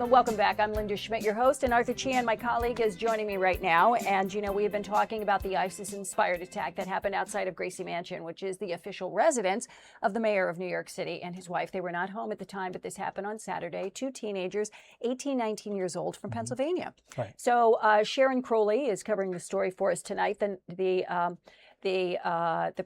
Welcome back. I'm Linda Schmidt, your host, and Arthur Chian, my colleague, is joining me right now. And, we have been talking about the ISIS-inspired attack that happened outside of Gracie Mansion, which is the official residence of the mayor of New York City and his wife. They were not home at the time, but this happened on Saturday. Two teenagers, 18, 19 years old, from Pennsylvania. Right. So Sharon Crowley is covering the story for us tonight. The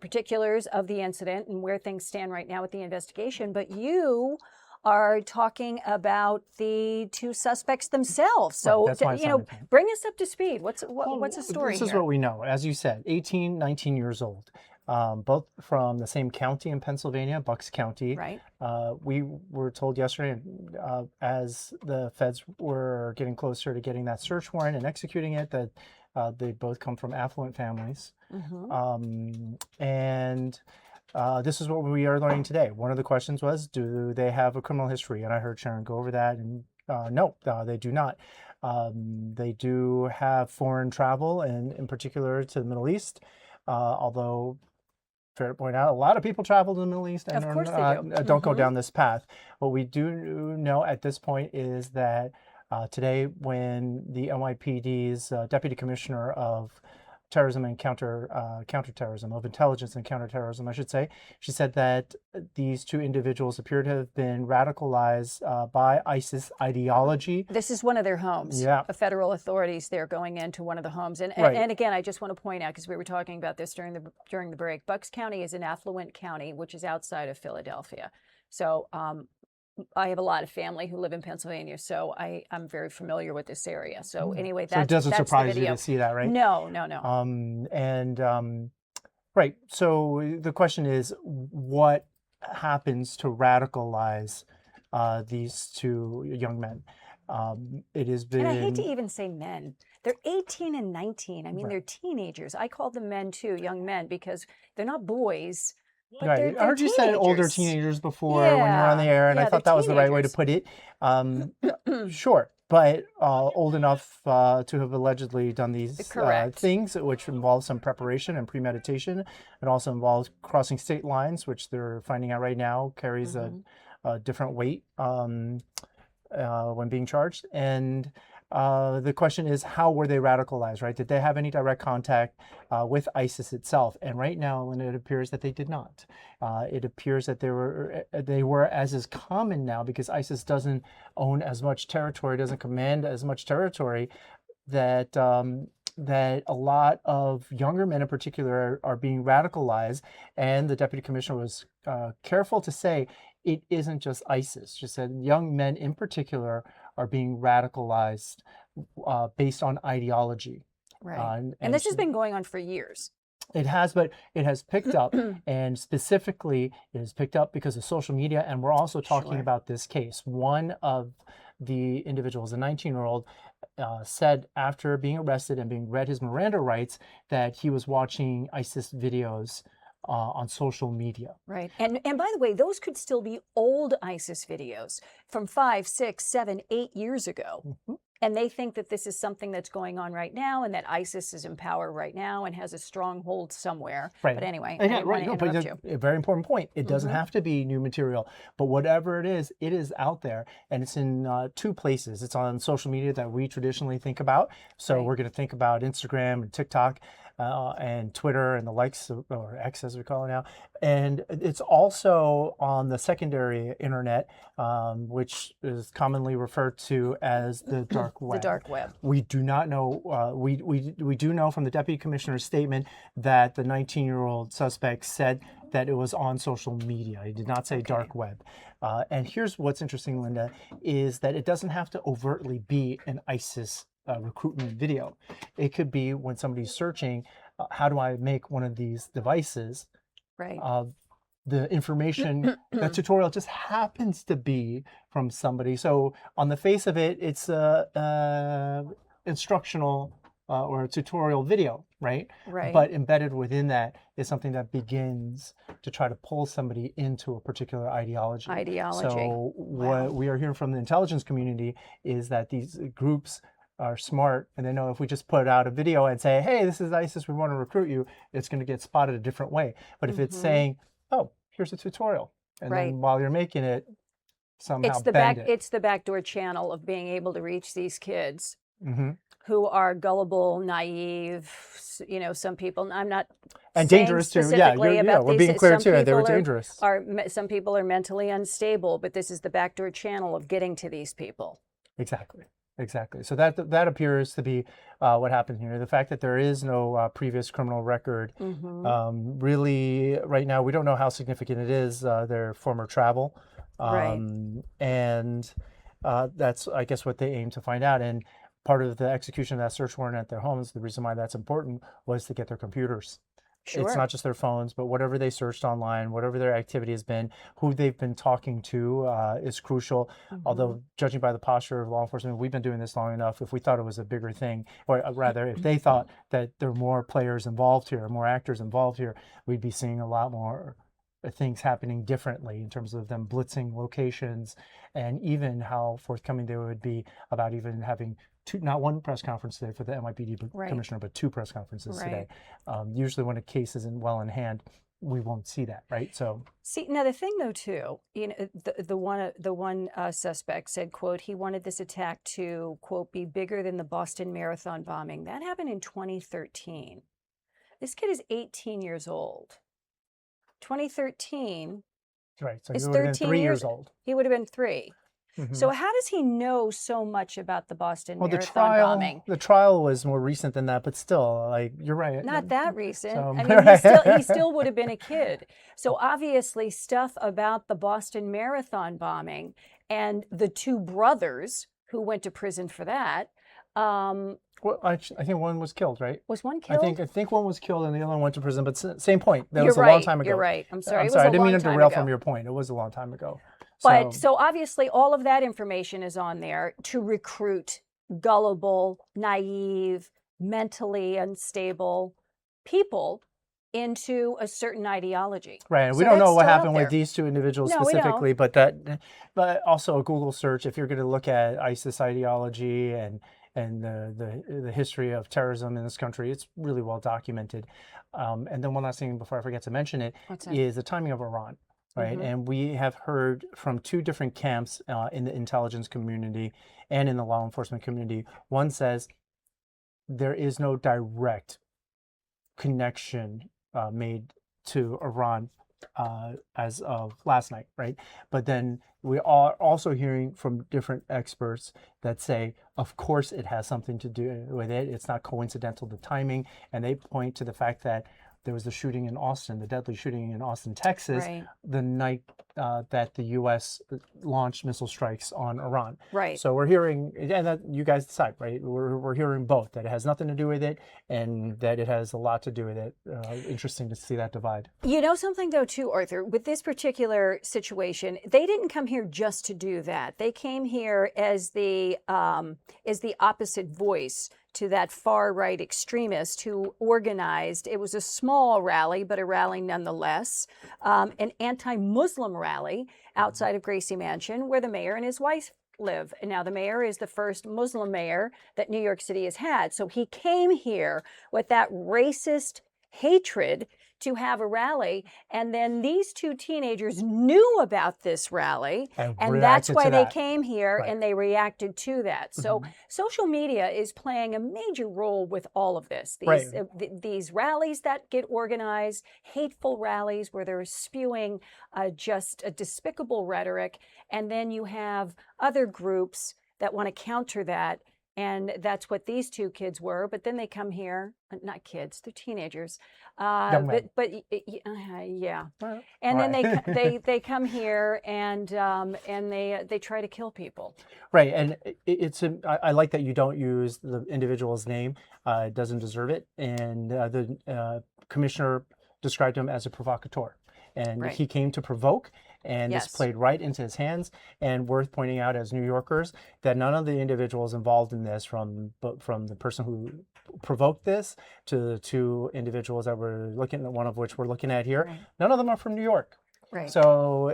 particulars of the incident and where things stand right now with the investigation. But you are talking about the two suspects themselves. So, right, bring us up to speed. What's the story This here? is what we know. As you said, 18, 19 years old, both from the same county in Pennsylvania, Bucks County. Right. We were told yesterday, as the feds were getting closer to getting that search warrant and executing it, that they both come from affluent families. This is what we are learning today. One of the questions was, do they have a criminal history? And I heard Sharon go over that, and no, they do not. They do have foreign travel, and in particular to the Middle East, although, fair to point out, a lot of people travel to the Middle East and of course they do. Don't go down this path. What we do know at this point is that today, when the NYPD's Deputy Commissioner of Terrorism and counterterrorism, of intelligence and counterterrorism, I should say. She said that these two individuals appear to have been radicalized by ISIS ideology. This is one of their homes. Yeah. The federal authorities, they're going into one of the homes. And again, I just want to point out, because we were talking about this during the break, Bucks County is an affluent county, which is outside of Philadelphia. So I have a lot of family who live in Pennsylvania, so I'm very familiar with this area. So anyway, so it doesn't surprise you to see that, right? No. Right. So the question is, what happens to radicalize these two young men? It has been. And I hate to even say men. They're 18 and 19. I mean, Right. They're teenagers. I call them men too, young men, because they're not boys. Right. They're I heard you said older teenagers before when you were on the air, and I thought that was the right way to put it. Sure, but old enough to have allegedly done these things, which involves some preparation and premeditation. It also involves crossing state lines, which they're finding out right now carries a different weight when being charged. And the question is, how were they radicalized, right? Did they have any direct contact with ISIS itself? And right now, it appears that they did not. It appears that they were, as is common now, because ISIS doesn't own as much territory, doesn't command as much territory, that that a lot of younger men in particular are being radicalized. And the deputy commissioner was careful to say it isn't just ISIS. She said young men in particular are being radicalized based on ideology. Right. And this has been going on for years. It has, but it has picked up, and specifically it has picked up because of social media. And we're also talking about this case. One of the individuals, a 19-year-old, said after being arrested and being read his Miranda rights that he was watching ISIS videos on social media. Right. And by the way, those could still be old ISIS videos from 5, 6, 7, 8 years ago. And they think that this is something that's going on right now, and that ISIS is in power right now and has a stronghold somewhere. Right. But anyway, a very important point. It doesn't have to be new material, but whatever it is out there, and it's in two places. It's on social media that we traditionally think about. So we're going to think about Instagram and TikTok and Twitter and the likes, or X as we call it now. And it's also on the secondary internet, which is commonly referred to as the dark web. The dark web. We do not know, we do know from the deputy commissioner's statement that the 19-year-old suspect said that it was on social media. He did not say dark web. And here's what's interesting, Linda, is that it doesn't have to overtly be an ISIS recruitment video. It could be when somebody's searching, how do I make one of these devices? Right. The information, that tutorial just happens to be from somebody. So on the face of it, it's a instructional or a tutorial video, right? Right. But embedded within that is something that begins to try to pull somebody into a particular ideology. So what we are hearing from the intelligence community is that these groups are smart, and they know if we just put out a video and say, hey, this is ISIS, we want to recruit you, it's going to get spotted a different way. But if it's saying, oh, here's a tutorial, and then while you're making it, somehow bend it. It's the backdoor channel of being able to reach these kids Mm-hmm. who are gullible, naive. Some people. I'm not and saying dangerous too. specifically about we're these. being clear too. They were dangerous. Some people are mentally unstable, but this is the backdoor channel of getting to these people. Exactly. So that appears to be what happened here. The fact that there is no previous criminal record, really, right now, we don't know how significant it is, their former travel. And that's, I guess, what they aim to find out. And part of the execution of that search warrant at their homes, the reason why that's important was to get their computers. Sure. It's not just their phones, but whatever they searched online, whatever their activity has been, who they've been talking to is crucial. Although, judging by the posture of law enforcement, we've been doing this long enough. If we thought it was a bigger thing, or rather, if they thought that there were more players involved here, more actors involved here, we'd be seeing a lot more things happening differently in terms of them blitzing locations, and even how forthcoming they would be about even having not one press conference today for the NYPD commissioner, but 2 press conferences today. Usually when a case isn't well in hand, we won't see that, right? So see, now the thing though too, the one suspect said, quote, he wanted this attack to, quote, be bigger than the Boston Marathon bombing. That happened in 2013. This kid is 18 years old. 2013. Right. So he would have been 3 years old. He would have been 3. So how does he know so much about the Boston Marathon bombing? The trial was more recent than that, but still, like, you're right. Not that recent. So, I mean, he still would have been a kid. So obviously stuff about the Boston Marathon bombing and the 2 brothers who went to prison for that. Well, I think one was killed, right? Was one killed? I think one was killed and the other one went to prison, but same point. That was a long time ago. You're right. I'm sorry. I didn't mean to derail from your point. It was a long time ago. But so obviously all of that information is on there to recruit gullible, naive, mentally unstable people into a certain ideology. Right. And we don't know what happened with these 2 individuals specifically, but also a Google search, if you're going to look at ISIS ideology and the history of terrorism in this country, it's really well documented. And then one last thing before I forget to mention it is the timing of Iran. Right. And we have heard from 2 different camps in the intelligence community and in the law enforcement community. One says there is no direct connection made to Iran as of last night. Right. But then we are also hearing from different experts that say, of course, it has something to do with it. It's not coincidental, the timing. And they point to the fact that there was the shooting in Austin, the deadly shooting in Austin, Texas, the night that the U.S. launched missile strikes on Iran. Right. So we're hearing, and that you guys decide, right? We're hearing both, that it has nothing to do with it and that it has a lot to do with it. Interesting to see that divide. You know something, though, too, Arthur, with this particular situation, they didn't come here just to do that. They came here as the opposite voice to that far-right extremist who organized, it was a small rally, but a rally nonetheless, an anti-Muslim rally outside of Gracie Mansion where the mayor and his wife live. And now the mayor is the first Muslim mayor that New York City has had. So he came here with that racist hatred to have a rally, and then these 2 teenagers knew about this rally, and that's why they came here, and they reacted to that. So social media is playing a major role with all of this. These rallies that get organized, hateful rallies where they're spewing just a despicable rhetoric, and then you have other groups that want to counter that. And that's what these 2 kids were. But then they come here, not kids, they're teenagers. And then they come here and they try to kill people. Right, and I like that you don't use the individual's name. It doesn't deserve it. And the commissioner described him as a provocateur. And he came to provoke, and this played right into his hands. And worth pointing out as New Yorkers that none of the individuals involved in this, from the person who provoked this to the 2 individuals that we're looking at, one of which we're looking at here, none of them are from New York. Right. So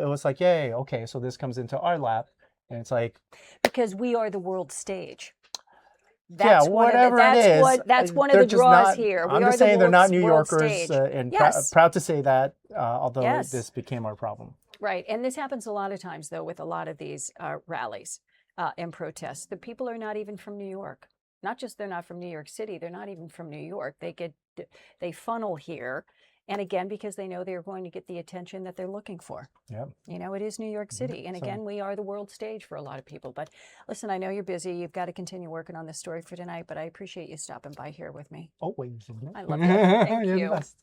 it was like, yay, okay, so this comes into our lap, and it's like, because we are the world stage. That's whatever it is. That's one of the draws here. I'm just saying they're not New Yorkers, and proud to say that, although this became our problem. Right. And this happens a lot of times, though, with a lot of these rallies and protests. The people are not even from New York. Not just they're not from New York City, they're not even from New York. They funnel here. And again, because they know they're going to get the attention that they're looking for. Yeah. You know, it is New York City. And again, we are the world stage for a lot of people. But listen, I know you're busy. You've got to continue working on this story for tonight, but I appreciate you stopping by here with me. Always. I love you. Thank You're you. the best.